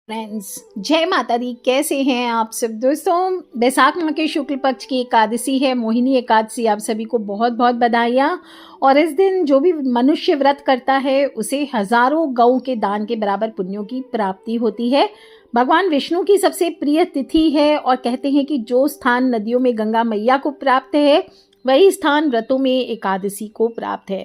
Friends, जय माता दी। कैसे हैं आप सब दोस्तों। बैसाख माह के शुक्ल पक्ष की एकादशी है, मोहिनी एकादशी। आप सभी को बहुत बहुत बधाइयाँ। और इस दिन जो भी मनुष्य व्रत करता है उसे हजारों गौ के दान के बराबर पुण्यों की प्राप्ति होती है। भगवान विष्णु की सबसे प्रिय तिथि है और कहते हैं कि जो स्थान नदियों में गंगा मैया को प्राप्त है वही स्थान व्रतों में एकादशी को प्राप्त है।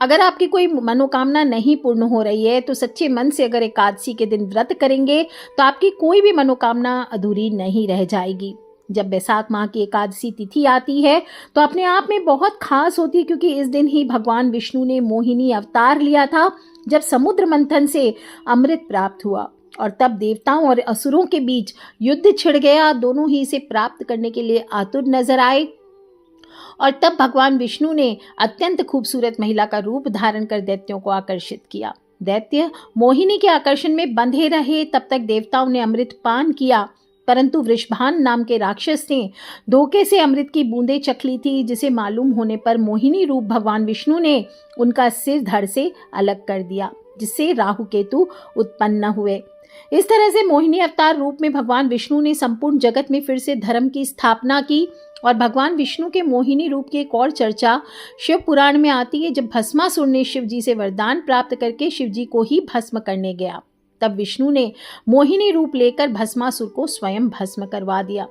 अगर आपकी कोई मनोकामना नहीं पूर्ण हो रही है तो सच्चे मन से अगर एकादशी के दिन व्रत करेंगे तो आपकी कोई भी मनोकामना अधूरी नहीं रह जाएगी। जब बैसाख माह की एकादशी तिथि आती है तो अपने आप में बहुत खास होती है, क्योंकि इस दिन ही भगवान विष्णु ने मोहिनी अवतार लिया था, जब समुद्र मंथन से अमृत प्राप्त हुआ और तब देवताओं और असुरों के बीच युद्ध छिड़ गया। दोनों ही इसे प्राप्त करने के लिए आतुर नजर आए और तब भगवान विष्णु ने अत्यंत खूबसूरत महिला का रूप धारण कर दैत्यों को आकर्षित किया। दैत्य मोहिनी के आकर्षण में बंधे रहे। तब तक देवताओं ने अमृत पान किया, परंतु वृषभान नाम के राक्षस ने धोखे से अमृत की बूंदें चख ली थी, जिसे मालूम होने पर मोहिनी रूप भगवान विष्णु ने उनका सिर धड़ से अलग कर दिया, जिससे राहु केतु उत्पन्न हुए। इस तरह से मोहिनी अवतार रूप में भगवान विष्णु ने संपूर्ण जगत में फिर से धर्म की स्थापना की। और भगवान विष्णु के मोहिनी रूप की एक और चर्चा शिव पुराण में आती है। जब भस्मासुर ने शिव जी से वरदान प्राप्त करके शिव जी को ही भस्म करने गया, तब विष्णु ने मोहिनी रूप लेकर भस्मासुर को स्वयं भस्म करवा दिया।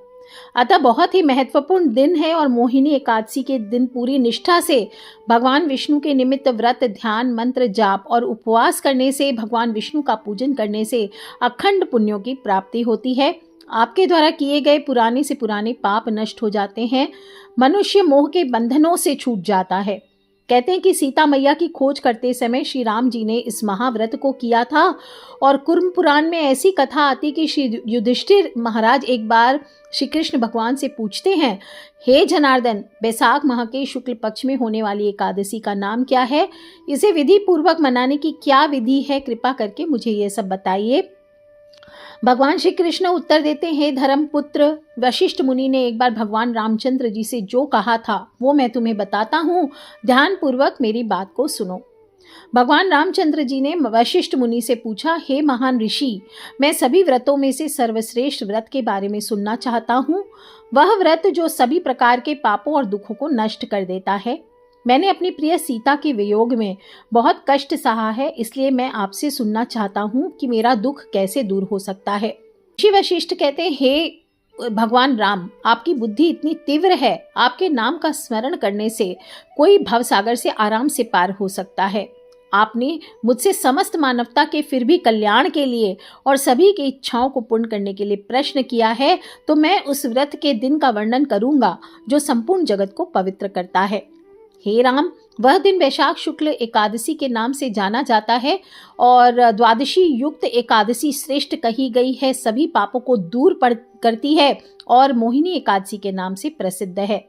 अतः बहुत ही महत्वपूर्ण दिन है और मोहिनी एकादशी के दिन पूरी निष्ठा से भगवान विष्णु के निमित्त व्रत, ध्यान, मंत्र जाप और उपवास करने से, भगवान विष्णु का पूजन करने से अखंड पुण्यों की प्राप्ति होती है। आपके द्वारा किए गए पुराने से पुराने पाप नष्ट हो जाते हैं। मनुष्य मोह के बंधनों से छूट जाता है। कहते हैं कि सीता मैया की खोज करते समय श्री राम जी ने इस महाव्रत को किया था। और कुर्म पुराण में ऐसी कथा आती कि श्री युधिष्ठिर महाराज एक बार श्री कृष्ण भगवान से पूछते हैं, हे जनार्दन, बैसाख माह के शुक्ल पक्ष में होने वाली एकादशी का नाम क्या है? इसे विधि पूर्वक मनाने की क्या विधि है? कृपा करके मुझे ये सब बताइए। भगवान श्री कृष्ण उत्तर देते हैं, धर्मपुत्र वशिष्ठ मुनि ने एक बार भगवान रामचंद्र जी से जो कहा था वो मैं तुम्हें बताता हूँ, ध्यान पूर्वक मेरी बात को सुनो। भगवान रामचंद्र जी ने वशिष्ठ मुनि से पूछा, हे महान ऋषि, मैं सभी व्रतों में से सर्वश्रेष्ठ व्रत के बारे में सुनना चाहता हूँ। वह व्रत जो सभी प्रकार के पापों और दुखों को नष्ट कर देता है। मैंने अपनी प्रिय सीता के वियोग में बहुत कष्ट सहा है, इसलिए मैं आपसे सुनना चाहता हूँ कि मेरा दुख कैसे दूर हो सकता है। ऋषि वशिष्ठ कहते हैं, हे भगवान राम, आपकी बुद्धि इतनी तीव्र है, आपके नाम का स्मरण करने से कोई भवसागर से आराम से पार हो सकता है। आपने मुझसे समस्त मानवता के फिर भी कल्याण के लिए और सभी की इच्छाओं को पूर्ण करने के लिए प्रश्न किया है, तो मैं उस व्रत के दिन का वर्णन करूंगा जो संपूर्ण जगत को पवित्र करता है। हे राम, वह दिन वैशाख शुक्ल एकादशी के नाम से जाना जाता है और द्वादशी युक्त एकादशी श्रेष्ठ कही गई है, सभी पापों को दूर करती है और मोहिनी एकादशी के नाम से प्रसिद्ध है।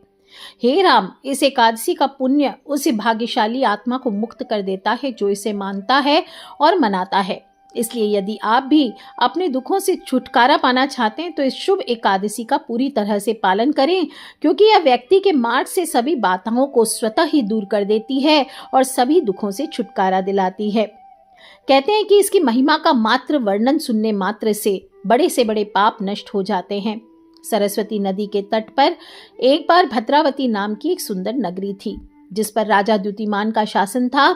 हे राम, इस एकादशी का पुण्य उस भाग्यशाली आत्मा को मुक्त कर देता है जो इसे मानता है और मनाता है। इसलिए यदि आप भी अपने दुखों से छुटकारा पाना चाहते हैं तो इस शुभ एकादशी का पूरी तरह से पालन करें, क्योंकि यह व्यक्ति के मार्ग से सभी बाधाओं को स्वतः ही दूर कर देती है और सभी दुखों से छुटकारा दिलाती है। कहते हैं कि इसकी महिमा का मात्र वर्णन सुनने मात्र से बड़े पाप नष्ट हो जाते हैं। सरस्वती नदी के तट पर एक बार भद्रावती नाम की एक सुंदर नगरी थी, जिस पर राजा द्युतिमान का शासन था।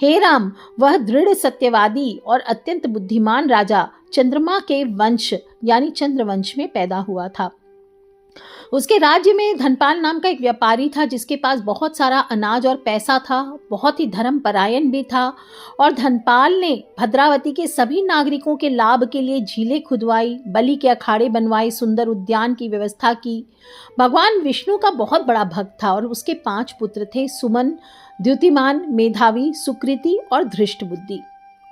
हे राम, वह दृढ़ सत्यवादी और अत्यंत बुद्धिमान राजा चंद्रमा के वंश यानी चंद्रवंश में पैदा हुआ था। उसके राज्य में धनपाल नाम का एक व्यापारी था, जिसके पास बहुत सारा अनाज और पैसा था, बहुत ही धर्मपरायण भी था। और धनपाल ने भद्रावती के सभी नागरिकों के लाभ के लिए झीलें खुदवाई, बलि के अखाड़े बनवाए, सुंदर उद्यान की व्यवस्था की। भगवान विष्णु का बहुत बड़ा भक्त था और उसके 5 पुत्र थे, सुमन, द्युतिमान, मेधावी, सुकृति और धृष्ट बुद्धि।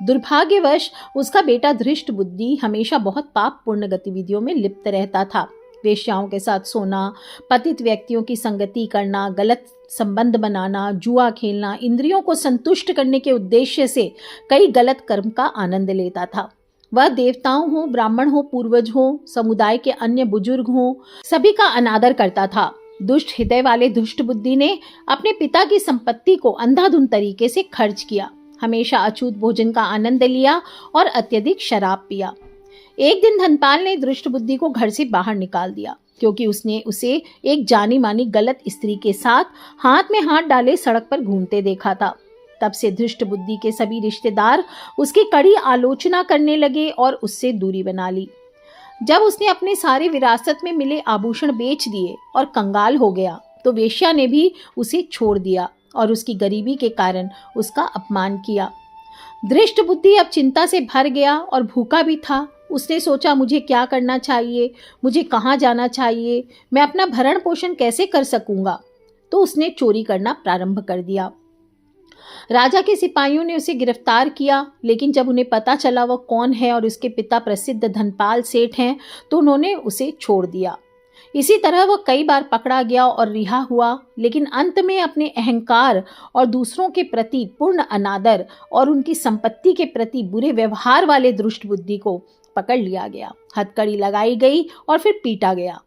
दुर्भाग्यवश उसका बेटा धृष्ट बुद्धि हमेशा बहुत पाप पूर्ण गतिविधियों में लिप्त रहता था। वेश्याओं के साथ सोना, पतित व्यक्तियों की संगति करना, गलत संबंध बनाना, जुआ खेलना, इंद्रियों को संतुष्ट करने के उद्देश्य से कई गलत कर्म का आनंद लेता था। वह देवताओं हो, ब्राह्मण हो, पूर्वज हो, समुदाय के अन्य बुजुर्ग हो, सभी का अनादर करता था। दुष्ट हृदय वाले दुष्ट बुद्धि ने अपने पिता की संपत्ति को अंधाधुंध तरीके से खर्च किया। हमेशा अछूत भोजन का आनंद लिया और अत्यधिक शराब पिया। एक दिन धनपाल ने दुष्ट बुद्धि को घर से बाहर निकाल दिया, क्योंकि उसने उसे एक जानी मानी गलत स्त्री के साथ हाथ में हाथ डाले सड़क पर घूमते देखा था। तब से धृष्ट बुद्धि के सभी रिश्तेदार उसकी कड़ी आलोचना करने लगे और उससे दूरी बना ली। जब उसने अपने सारे विरासत में मिले आभूषण बेच दिए और कंगाल हो गया, तो वेश्या ने भी उसे छोड़ दिया और उसकी गरीबी के कारण उसका अपमान किया। धृष्ट बुद्धि अब चिंता से भर गया और भूखा भी था। उसने सोचा, मुझे क्या करना चाहिए, मुझे कहाँ जाना चाहिए, मैं अपना भरण पोषण कैसे कर सकूंगा। तो उसने चोरी करना प्रारंभ कर दिया। राजा के सिपाहियों ने उसे गिरफ्तार किया, लेकिन जब उन्हें पता चला वह कौन है और उसके पिता प्रसिद्ध धनपाल सेठ हैं, तो उन्होंने उसे छोड़ दिया। इसी तरह वह कई बार पकड़ा गया और रिहा हुआ, लेकिन अंत में अपने अहंकार और दूसरों के प्रति पूर्ण अनादर और उनकी संपत्ति के प्रति बुरे व्यवहार वाले दुष्ट बुद्धि को पकड़ लिया गया, हथकड़ी लगाई गई और फिर पीटा गया।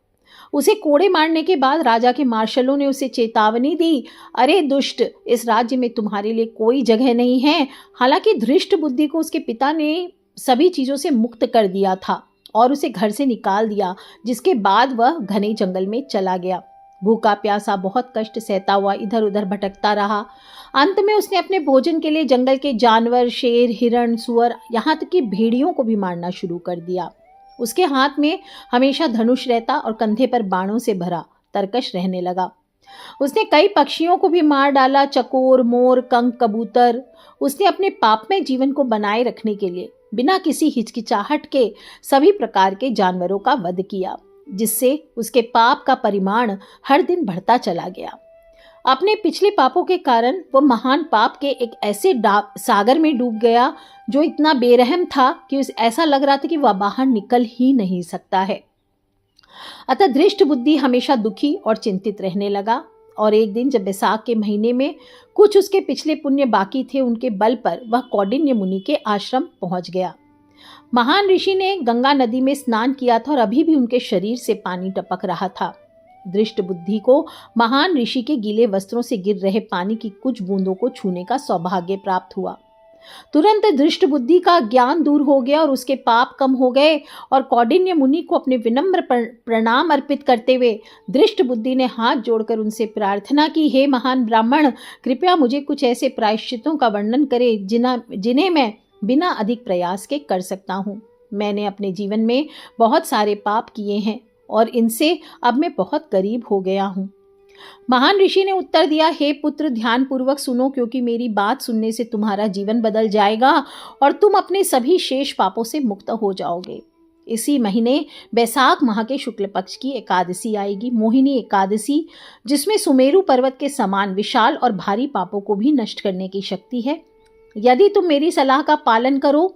उसे कोड़े मारने के बाद राजा के मार्शलों ने उसे चेतावनी दी, अरे दुष्ट, इस राज्य में तुम्हारे लिए कोई जगह नहीं है। हालांकि धृष्ट बुद्धि को उसके पिता ने सभी चीजों से मुक्त कर दिया था और उसे घर से निकाल दिया, जिसके बाद वह घने जंगल में चला गया। भूखा प्यासा बहुत कष्ट सहता हुआ इधर उधर भटकता रहा। अंत में उसने अपने भोजन के लिए जंगल के जानवर, शेर, हिरण, सुअर, यहाँ तक कि भेड़ियों को भी मारना शुरू कर दिया। उसके हाथ में हमेशा धनुष रहता और कंधे पर बाणों से भरा तरकश रहने लगा। उसने कई पक्षियों को भी मार डाला, चकोर, मोर, कंक, कबूतर। उसने अपने पापमय जीवन को बनाए रखने के लिए बिना किसी हिचकिचाहट के सभी प्रकार के जानवरों का वध किया, जिससे उसके पाप का परिमाण हर दिन बढ़ता चला गया। अपने पिछले पापों के कारण वह महान पाप के एक ऐसे सागर में डूब गया जो इतना बेरहम था कि उसे ऐसा लग रहा था कि वह बाहर निकल ही नहीं सकता है। अतः धृष्ट बुद्धि हमेशा दुखी और चिंतित रहने लगा, और एक दिन जब बैसाख के महीने में कुछ उसके पिछले पुण्य बाकी थे, उनके बल पर वह कौंडिन्य मुनि के आश्रम पहुंच गया। महान ऋषि ने गंगा नदी में स्नान किया था और अभी भी उनके शरीर से पानी टपक रहा था। दृष्ट बुद्धि को महान ऋषि के गीले वस्त्रों से गिर रहे पानी की कुछ बूंदों को छूने का सौभाग्य प्राप्त हुआ। तुरंत दृष्ट बुद्धि का ज्ञान दूर हो गया और उसके पाप कम हो गए, और कौंडिन्य मुनि को अपने विनम्र प्रणाम अर्पित करते हुए दृष्ट बुद्धि ने हाथ जोड़कर उनसे प्रार्थना की, हे महान ब्राह्मण, कृपया मुझे कुछ ऐसे प्रायश्चितों का वर्णन करें जिन्हें मैं बिना अधिक प्रयास के कर सकता हूँ। मैंने अपने जीवन में बहुत सारे पाप किए हैं और इनसे अब मैं बहुत गरीब हो गया हूँ। महान ऋषि ने उत्तर दिया, हे पुत्र, ध्यान पूर्वक सुनो, क्योंकि मेरी बात सुनने से तुम्हारा जीवन बदल जाएगा और तुम अपने सभी शेष पापों से मुक्त हो जाओगे। इसी महीने बैसाख माह के शुक्ल पक्ष की एकादशी आएगी, मोहिनी एकादशी, जिसमें सुमेरु पर्वत के समान विशाल और भारी पापों को भी नष्ट करने की शक्ति है। यदि तुम मेरी सलाह का पालन करो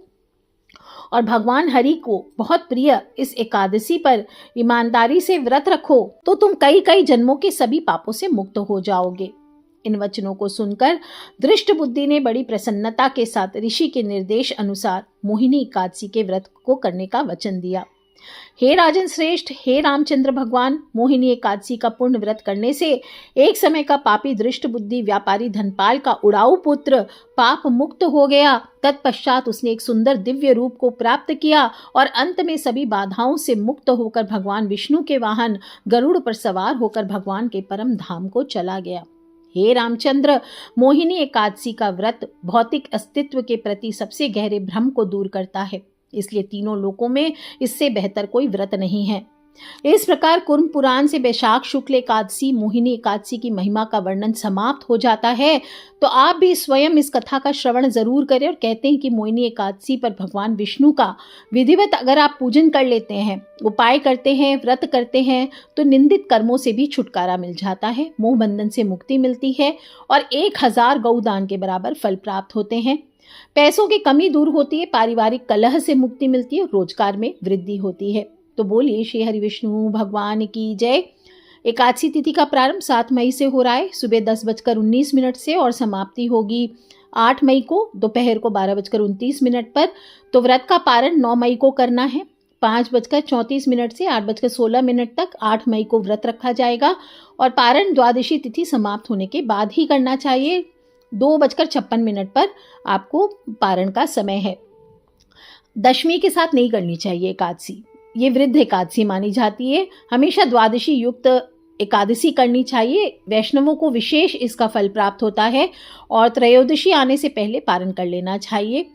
और भगवान हरि को बहुत प्रिय इस एकादशी पर ईमानदारी से व्रत रखो, तो तुम कई कई जन्मों के सभी पापों से मुक्त हो जाओगे। इन वचनों को सुनकर दृष्ट बुद्धि ने बड़ी प्रसन्नता के साथ ऋषि के निर्देश अनुसार मोहिनी एकादशी के व्रत को करने का वचन दिया। हे राजन श्रेष्ठ, हे रामचंद्र भगवान, मोहिनी एकादशी का पूर्ण व्रत करने से एक समय का पापी दृष्ट बुद्धि व्यापारी धनपाल का उड़ाऊ पुत्र पाप मुक्त हो गया। तत्पश्चात उसने एक सुंदर दिव्य रूप को प्राप्त किया और अंत में सभी बाधाओं से मुक्त होकर भगवान विष्णु के वाहन गरुड़ पर सवार होकर भगवान के परम धाम को चला गया। हे रामचंद्र, मोहिनी एकादशी का व्रत भौतिक अस्तित्व के प्रति सबसे गहरे भ्रम को दूर करता है, इसलिए तीनों लोकों में इससे बेहतर कोई व्रत नहीं है। इस प्रकार कुर्म पुराण से वैशाख शुक्ल एकादशी मोहिनी एकादशी की महिमा का वर्णन समाप्त हो जाता है। तो आप भी स्वयं इस कथा का श्रवण जरूर करें। और कहते हैं कि मोहिनी एकादशी पर भगवान विष्णु का विधिवत अगर आप पूजन कर लेते हैं, उपाय करते हैं, व्रत करते हैं, तो निंदित कर्मों से भी छुटकारा मिल जाता है, मोह बंधन से मुक्ति मिलती है और 1000 गौदान के बराबर फल प्राप्त होते हैं। पैसों की कमी दूर होती है, पारिवारिक कलह से मुक्ति मिलती है, रोजगार में वृद्धि होती है। तो बोलिए श्री हरि विष्णु भगवान की जय। एकादशी तिथि का प्रारंभ 7 मई से हो रहा है, सुबह 10:19 से, और समाप्ति होगी 8 मई को दोपहर को 12:29 पर। तो व्रत का पारण 9 मई को करना है, 5:34 से 8:16 तक 8 मई को व्रत रखा जाएगा, और पारण द्वादशी तिथि समाप्त होने के बाद ही करना चाहिए। 2:56 पर आपको पारण का समय है। दशमी के साथ नहीं करनी चाहिए एकादशी, ये वृद्ध एकादशी मानी जाती है। हमेशा द्वादशी युक्त एकादशी करनी चाहिए। वैष्णवों को विशेष इसका फल प्राप्त होता है और त्रयोदशी आने से पहले पारण कर लेना चाहिए।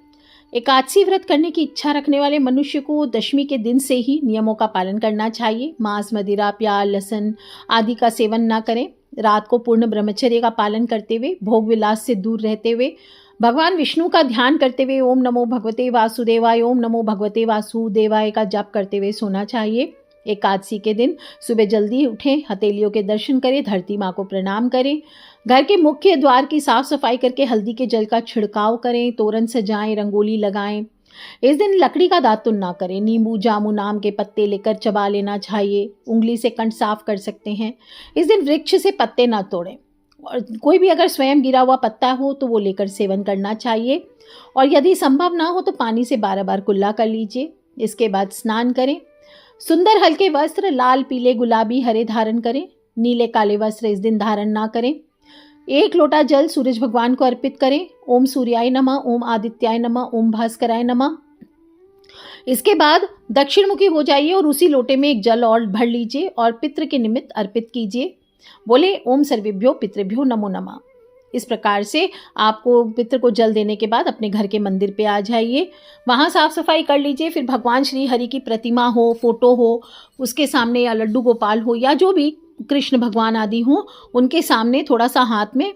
एकादशी व्रत करने की इच्छा रखने वाले मनुष्य को दशमी के दिन से ही नियमों का पालन करना चाहिए। मांस, मदिरा, प्याज, लहसुन आदि का सेवन ना करें। रात को पूर्ण ब्रह्मचर्य का पालन करते हुए, भोग विलास से दूर रहते हुए, भगवान विष्णु का ध्यान करते हुए ओम नमो भगवते वासुदेवाय, ओम नमो भगवते वासुदेवाय का जाप करते हुए सोना चाहिए। एकादशी के दिन सुबह जल्दी उठें, हथेलियों के दर्शन करें, धरती माँ को प्रणाम करें, घर के मुख्य द्वार की साफ सफाई करके हल्दी के जल का छिड़काव करें, तोरण सजाएं, रंगोली लगाएं। इस दिन लकड़ी का दातुन ना करें। नींबू, जामुन, आम के पत्ते लेकर चबा लेना चाहिए। उंगली से कंठ साफ कर सकते हैं। इस दिन वृक्ष से पत्ते ना तोड़ें और कोई भी अगर स्वयं गिरा हुआ पत्ता हो तो वो लेकर सेवन करना चाहिए। और यदि संभव ना हो तो पानी से 12 बार कुल्ला कर लीजिए। इसके बाद स्नान करें। सुंदर हल्के वस्त्र लाल, पीले, गुलाबी, हरे धारण करें। नीले काले वस्त्र इस दिन धारण ना करें। 1 लोटा जल सूरज भगवान को अर्पित करें। ओम सूर्याय नमः, ओम आदित्याय नमः, ओम भास्कराय नमः। इसके बाद दक्षिणमुखी हो जाइए और उसी लोटे में एक जल और भर लीजिए और पितृ के निमित्त अर्पित कीजिए। बोले ओम सर्वेभ्यो पितृभ्यो नमो नमः। इस प्रकार से आपको पितृ को जल देने के बाद अपने घर के मंदिर पे आ जाइए, वहाँ साफ सफाई कर लीजिए। फिर भगवान श्री हरि की प्रतिमा हो, फोटो हो, उसके सामने या लड्डू गोपाल हो या जो भी कृष्ण भगवान आदि हो, उनके सामने थोड़ा सा हाथ में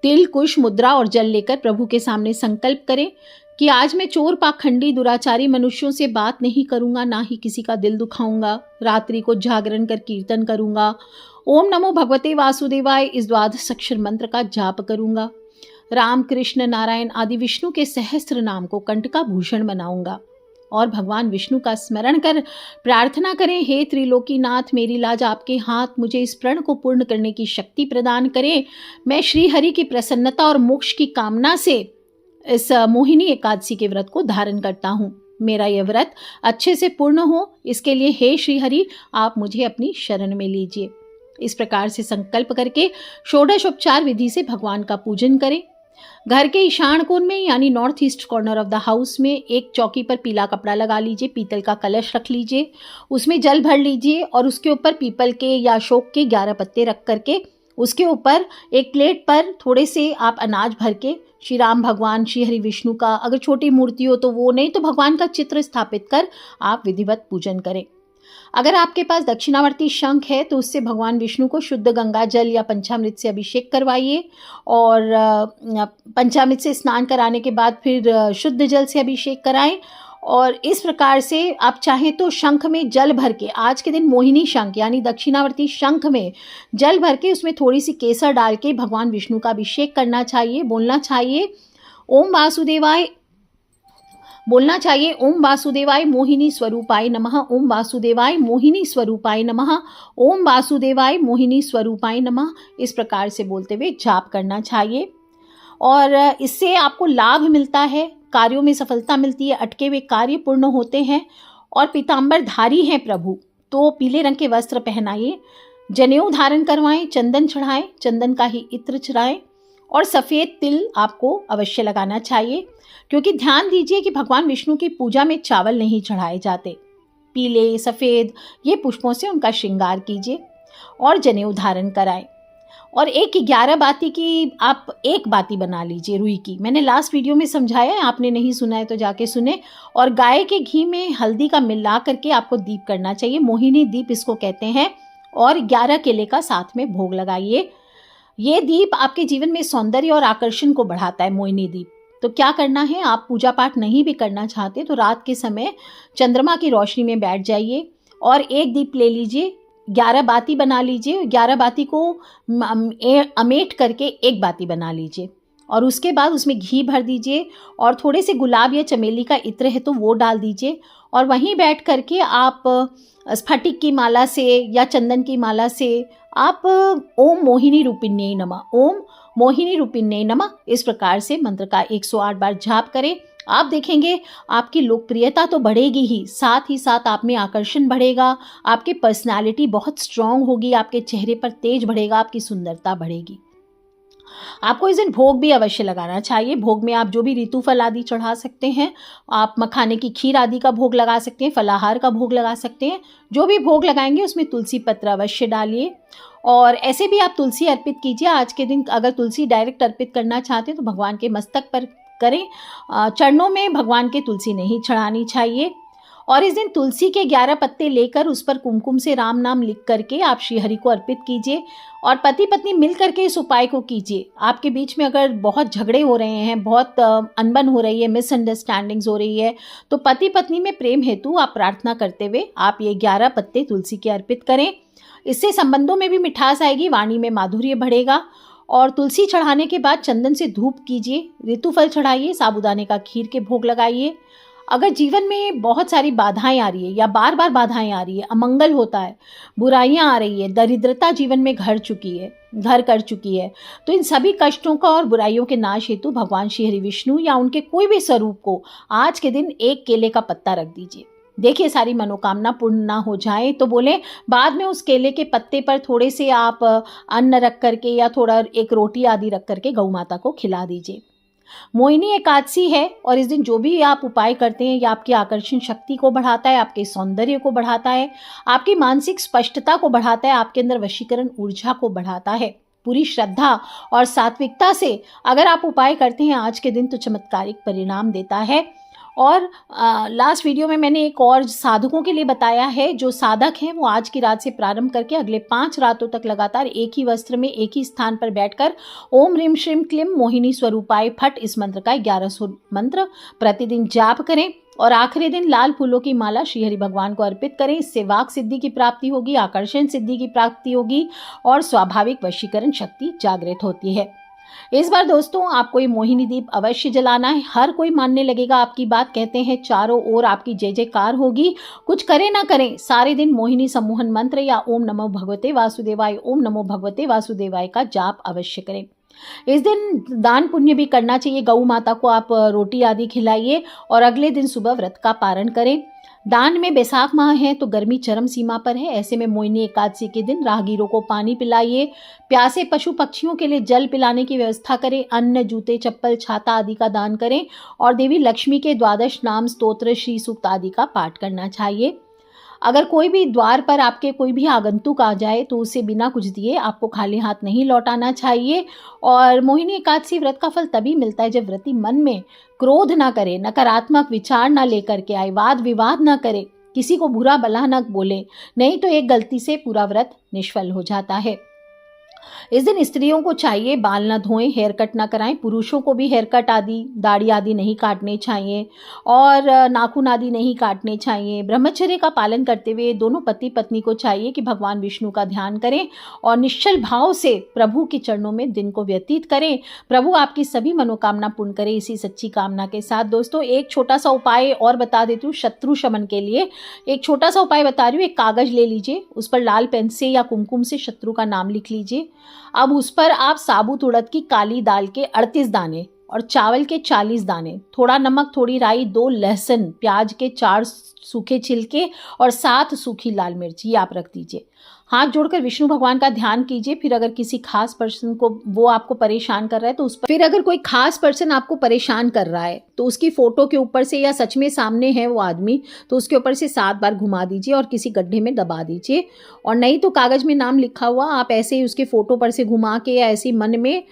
तिल, कुश, मुद्रा और जल लेकर प्रभु के सामने संकल्प करें कि आज मैं चोर, पाखंडी, दुराचारी मनुष्यों से बात नहीं करूंगा, ना ही किसी का दिल दुखाऊंगा। रात्रि को जागरण कर कीर्तन करूंगा। ओम नमो भगवते वासुदेवाय इस द्वादश अक्षर मंत्र का जाप करूंगा। राम, कृष्ण, नारायण आदि विष्णु के सहस्त्र नाम को कंठ का भूषण बनाऊंगा और भगवान विष्णु का स्मरण कर प्रार्थना करें, हे त्रिलोकीनाथ, मेरी लाज आपके हाथ, मुझे इस प्रण को पूर्ण करने की शक्ति प्रदान करें। मैं श्री हरि की प्रसन्नता और मोक्ष की कामना से इस मोहिनी एकादशी के व्रत को धारण करता हूँ। मेरा यह व्रत अच्छे से पूर्ण हो, इसके लिए हे श्री हरि आप मुझे अपनी शरण में लीजिए। इस प्रकार से संकल्प करके षोडशोपचार विधि से भगवान का पूजन करें। घर के ईशान कोण में यानी north east corner of the house में एक चौकी पर पीला कपड़ा लगा लीजिए, पीतल का कलश रख लीजिए, उसमें जल भर लीजिए और उसके ऊपर पीपल के या अशोक के 11 पत्ते रख करके उसके ऊपर एक प्लेट पर थोड़े से आप अनाज भर के श्री राम भगवान, श्री हरि विष्णु का, अगर छोटी मूर्ति हो तो वो, नहीं तो भगवान का चित्र स्थापित कर आप विधिवत पूजन करें। अगर आपके पास दक्षिणावर्ती शंख है तो उससे भगवान विष्णु को शुद्ध गंगा जल या पंचामृत से अभिषेक करवाइए और पंचामृत से स्नान कराने के बाद फिर शुद्ध जल से अभिषेक कराएं। और इस प्रकार से आप चाहें तो शंख में जल भर के, आज के दिन मोहिनी शंख यानी दक्षिणावर्ती शंख में जल भर के उसमें थोड़ी सी केसर डाल के भगवान विष्णु का अभिषेक करना चाहिए। बोलना चाहिए ओम वासुदेवाय, बोलना चाहिए ओम वासुदेवाय मोहिनी स्वरूपाय नमः, ओम वासुदेवाय मोहिनी स्वरूपाय नमः, ओम वासुदेवाय मोहिनी स्वरूपाय नमः। इस प्रकार से बोलते हुए जाप करना चाहिए और इससे आपको लाभ मिलता है, कार्यों में सफलता मिलती है, अटके हुए कार्य पूर्ण होते हैं। और पीताम्बर धारी हैं प्रभु तो पीले रंग के वस्त्र पहनाइए, जनेऊ धारण करवाएं, चंदन चढ़ाएं, चंदन का ही इत्र चढ़ाएं और सफ़ेद तिल आपको अवश्य लगाना चाहिए, क्योंकि ध्यान दीजिए कि भगवान विष्णु की पूजा में चावल नहीं चढ़ाए जाते। पीले, सफ़ेद ये पुष्पों से उनका श्रृंगार कीजिए और जनेऊ धारण कराएं। और एक 11 बाती की आप एक बाती बना लीजिए रुई की। मैंने लास्ट वीडियो में समझाया है, आपने नहीं सुना है तो जाके सुने। और गाय के घी में हल्दी का मिला करके आपको दीप करना चाहिए, मोहिनी दीप इसको कहते हैं। और 11 केले का साथ में भोग लगाइए। ये दीप आपके जीवन में सौंदर्य और आकर्षण को बढ़ाता है, मोहिनी दीप। तो क्या करना है, आप पूजा पाठ नहीं भी करना चाहते तो रात के समय चंद्रमा की रोशनी में बैठ जाइए और एक दीप ले लीजिए, 11 बाती बना लीजिए। 11 बाती को अमेट करके एक बाती बना लीजिए और उसके बाद उसमें घी भर दीजिए और थोड़े से गुलाब या चमेली का इत्र है तो वो डाल दीजिए। और वहीं बैठ करके आप स्फटिक की माला से या चंदन की माला से आप ओम मोहिनी रूपिण्यै नमः, ओम मोहिनी रूपिण्यै नमः इस प्रकार से मंत्र का 108 बार जाप करें। आप देखेंगे आपकी लोकप्रियता तो बढ़ेगी ही, साथ ही साथ आप में आकर्षण बढ़ेगा, आपकी पर्सनालिटी बहुत स्ट्रांग होगी, आपके चेहरे पर तेज बढ़ेगा, आपकी सुंदरता बढ़ेगी। आपको इस दिन भोग भी अवश्य लगाना चाहिए। भोग में आप जो भी ऋतु फल आदि चढ़ा सकते हैं, आप मखाने की खीर आदि का भोग लगा सकते हैं, फलाहार का भोग लगा सकते हैं। जो भी भोग लगाएंगे उसमें तुलसी पत्र अवश्य डालिए। और ऐसे भी आप तुलसी अर्पित कीजिए। आज के दिन अगर तुलसी डायरेक्ट अर्पित करना चाहते हैं तो भगवान के मस्तक पर करें। चरणों में भगवान के तुलसी नहीं चढ़ानी चाहिए। और इस दिन तुलसी के 11 पत्ते लेकर उस पर कुमकुम से राम नाम लिख करके आप श्रीहरि को अर्पित कीजिए। और पति पत्नी मिल करके इस उपाय को कीजिए। आपके बीच में अगर बहुत झगड़े हो रहे हैं, बहुत अनबन हो रही है, मिसअंडरस्टैंडिंग्स हो रही है, तो पति पत्नी में प्रेम हेतु आप प्रार्थना करते हुए आप ये 11 पत्ते तुलसी के अर्पित करें। इससे संबंधों में भी मिठास आएगी, वाणी में माधुर्य बढ़ेगा। और तुलसी चढ़ाने के बाद चंदन से धूप कीजिए, ऋतुफल चढ़ाइए, साबूदाने का खीर के भोग लगाइए। अगर जीवन में बहुत सारी बाधाएं आ रही है या बार बार बाधाएं आ रही है, अमंगल होता है, बुराइयां आ रही है, दरिद्रता जीवन में घर कर चुकी है, तो इन सभी कष्टों का और बुराइयों के नाश हेतु भगवान श्री हरि विष्णु या उनके कोई भी स्वरूप को आज के दिन एक केले का पत्ता रख दीजिए। देखिए सारी मनोकामना पूर्ण ना हो जाए तो बोले बाद में उस केले के पत्ते पर थोड़े से आप अन्न रख करके या थोड़ा एक रोटी आदि रख करके गौ माता को खिला दीजिए। मोहिनी एकादशी है और इस दिन जो भी आप उपाय करते हैं यह आपकी आकर्षण शक्ति को बढ़ाता है, आपके सौंदर्य को बढ़ाता है, आपकी मानसिक स्पष्टता को बढ़ाता है, आपके अंदर वशीकरण ऊर्जा को बढ़ाता है। पूरी श्रद्धा और सात्विकता से अगर आप उपाय करते हैं आज के दिन तो चमत्कारिक परिणाम देता है। और लास्ट वीडियो में मैंने एक और साधकों के लिए बताया है। जो साधक हैं वो आज की रात से प्रारंभ करके अगले 5 रातों तक लगातार एक ही वस्त्र में एक ही स्थान पर बैठकर ओम ह्रीम श्रीम क्लीम मोहिनी स्वरूपाय फट इस मंत्र का 1100 मंत्र प्रतिदिन जाप करें। और आखिरी दिन लाल फूलों की माला श्रीहरि भगवान को अर्पित करें। इससे वाक सिद्धि की प्राप्ति होगी, आकर्षण सिद्धि की प्राप्ति होगी और स्वाभाविक वशीकरण शक्ति जागृत होती है। इस बार दोस्तों आपको ये मोहिनी दीप अवश्य जलाना है। हर कोई मानने लगेगा आपकी बात। कहते हैं चारों ओर आपकी जय जयकार होगी। कुछ करें ना करें, सारे दिन मोहिनी सम्मोहन मंत्र या ओम नमो भगवते वासुदेवाय, ओम नमो भगवते वासुदेवाय का जाप अवश्य करें। इस दिन दान पुण्य भी करना चाहिए। गौ माता को आप रोटी आदि खिलाइए और अगले दिन सुबह व्रत का पारण करें। दान में बैसाख माह है तो गर्मी चरम सीमा पर है। ऐसे में मोहिनी एकादशी के दिन राहगीरों को पानी पिलाइए, प्यासे पशु पक्षियों के लिए जल पिलाने की व्यवस्था करें, अन्न, जूते, चप्पल, छाता आदि का दान करें और देवी लक्ष्मी के 12 नाम स्तोत्र, श्री सूक्त आदि का पाठ करना चाहिए। अगर कोई भी द्वार पर आपके कोई भी आगंतुक आ जाए तो उसे बिना कुछ दिए आपको खाली हाथ नहीं लौटाना चाहिए। और मोहिनी एकादशी व्रत का फल तभी मिलता है जब व्रती मन में क्रोध ना करे, नकारात्मक विचार ना लेकर के आए, वाद विवाद ना करे, किसी को बुरा भला न बोले, नहीं तो एक गलती से पूरा व्रत निष्फल हो जाता है। इस दिन स्त्रियों को चाहिए बाल ना धोएं, हेयर कट ना कराएं। पुरुषों को भी हेयर कट आदि, दाढ़ी आदि नहीं काटने चाहिए और नाखून आदि नहीं काटने चाहिए। ब्रह्मचर्य का पालन करते हुए दोनों पति पत्नी को चाहिए कि भगवान विष्णु का ध्यान करें और निश्चल भाव से प्रभु के चरणों में दिन को व्यतीत करें। प्रभु आपकी सभी मनोकामना पूर्ण करे। इसी सच्ची कामना के साथ दोस्तों एक छोटा सा उपाय और बता देती हूँ शत्रु शमन के लिए। एक छोटा सा उपाय बता रही हूँ। एक कागज ले लीजिए, उस पर लाल पेन से या कुमकुम से शत्रु का नाम लिख लीजिए। अब उस पर आप साबुत उड़द की काली दाल के 38 दाने और चावल के 40 दाने, थोड़ा नमक, थोड़ी राई, 2 लहसुन, प्याज के 4 सूखे छिलके और 7 सूखी लाल मिर्च ये आप रख दीजिए। हाथ जोड़कर विष्णु भगवान का ध्यान कीजिए। फिर अगर किसी खास पर्सन को वो आपको परेशान कर रहा है तो उस पर फिर अगर कोई खास पर्सन आपको परेशान कर रहा है तो उसकी फोटो के ऊपर से या सच में सामने है वो आदमी तो उसके ऊपर से 7 बार घुमा दीजिए और किसी गड्ढे में दबा दीजिए। और नहीं तो कागज में नाम लिखा हुआ आप ऐसे ही उसके फोटो पर से घुमा के या ऐसे मन में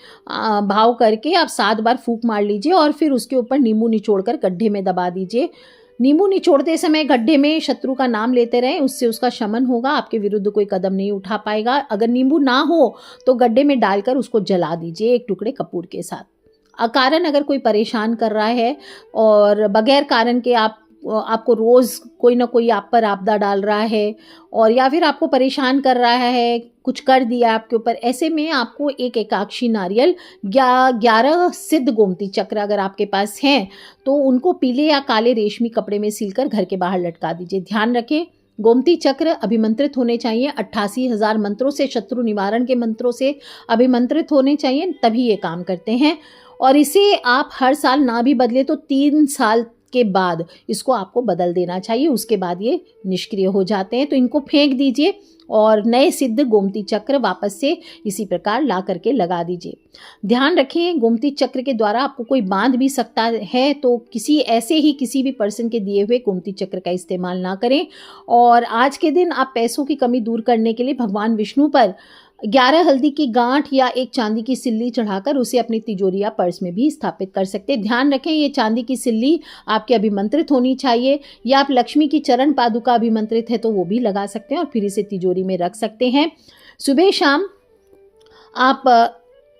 भाव करके आप 7 बार फूंक मार लीजिए और फिर उसके ऊपर नींबू निचोड़कर गड्ढे में दबा दीजिए। नींबू निचोड़ते समय गड्ढे में शत्रु का नाम लेते रहें, उससे उसका शमन होगा, आपके विरुद्ध कोई कदम नहीं उठा पाएगा। अगर नींबू ना हो तो गड्ढे में डालकर उसको जला दीजिए एक टुकड़े कपूर के साथ। अकारण अगर कोई परेशान कर रहा है और बगैर कारण के आपको रोज कोई ना कोई आप पर आपदा डाल रहा है और या फिर आपको परेशान कर रहा है, कुछ कर दिया आपके ऊपर, ऐसे में आपको एक एकाक्षी नारियल या 11 सिद्ध गोमती चक्र अगर आपके पास हैं तो उनको पीले या काले रेशमी कपड़े में सीलकर घर के बाहर लटका दीजिए। ध्यान रखें गोमती चक्र अभिमंत्रित होने चाहिए। 88,000 मंत्रों से, शत्रु निवारण के मंत्रों से अभिमंत्रित होने चाहिए, तभी ये काम करते हैं। और इसे आप हर साल ना भी बदले तो 3 साल उसके बाद इसको आपको बदल देना चाहिए, उसके बाद ये निष्क्रिय हो जाते हैं। तो इनको फेंक दीजिए और नए सिद्ध गोमती चक्र वापस से इसी प्रकार ला करके लगा दीजिए। ध्यान रखें, गोमती चक्र के द्वारा आपको कोई बांध भी सकता है, तो किसी भी पर्सन के दिए हुए गोमती चक्र का इस्तेमाल ना करें। और आज के दिन आप पैसों की कमी दूर करने के लिए भगवान विष्णु पर 11 हल्दी की गांठ या एक चांदी की सिल्ली चढ़ाकर उसे अपनी तिजोरी या पर्स में भी स्थापित कर सकते हैं। ध्यान रखें, ये चांदी की सिल्ली आपके अभिमंत्रित होनी चाहिए, या आप लक्ष्मी की चरण पादुका अभिमंत्रित है तो वो भी लगा सकते हैं और फिर इसे तिजोरी में रख सकते हैं। सुबह शाम आप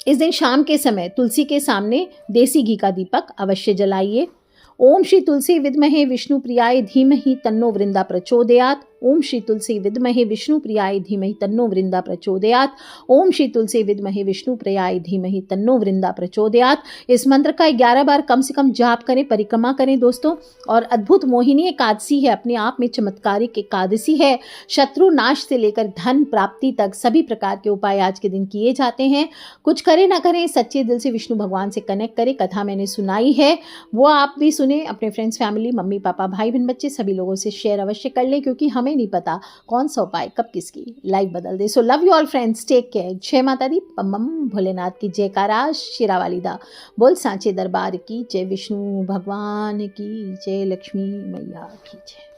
इस दिन शाम के समय तुलसी के सामने देसी घी का दीपक अवश्य जलाइए। ओम श्री तुलसी विद्महे विष्णु प्रियाय धीमहि तन्नो वृंदा प्रचोदयात्। ओम श्री तुलसी विद्महे विष्णु प्रियाय धीमहि तन्नो वृंदा प्रचोदयात्। ओम श्री तुलसी विद्महे विष्णु प्रियाय धीमहि तन्नो वृंदा प्रचोदयात्। इस मंत्र का 11 बार कम से कम जाप करें, परिक्रमा करें दोस्तों। और अद्भुत मोहिनी एकादशी है, अपने आप में चमत्कारिक एकादशी है। शत्रु नाश से लेकर धन प्राप्ति तक सभी प्रकार के उपाय आज के दिन किए जाते हैं। कुछ करें ना करें, सच्चे दिल से विष्णु भगवान से कनेक्ट करें। कथा मैंने सुनाई है, वो आप भी सुने, अपने फ्रेंड्स, फैमिली, मम्मी पापा, भाई बहन, बच्चे सभी लोगों से शेयर अवश्य कर लें, क्योंकि हमें नहीं पता कौन सा उपाय कब किसकी लाइफ बदल दे। So love you all friends, take care. जय माता दी, पम बम भोलेनाथ की जयकारा, शिरावाली दा बोल सांचे दरबार की जय, विष्णु भगवान की जय, लक्ष्मी मैया की जय।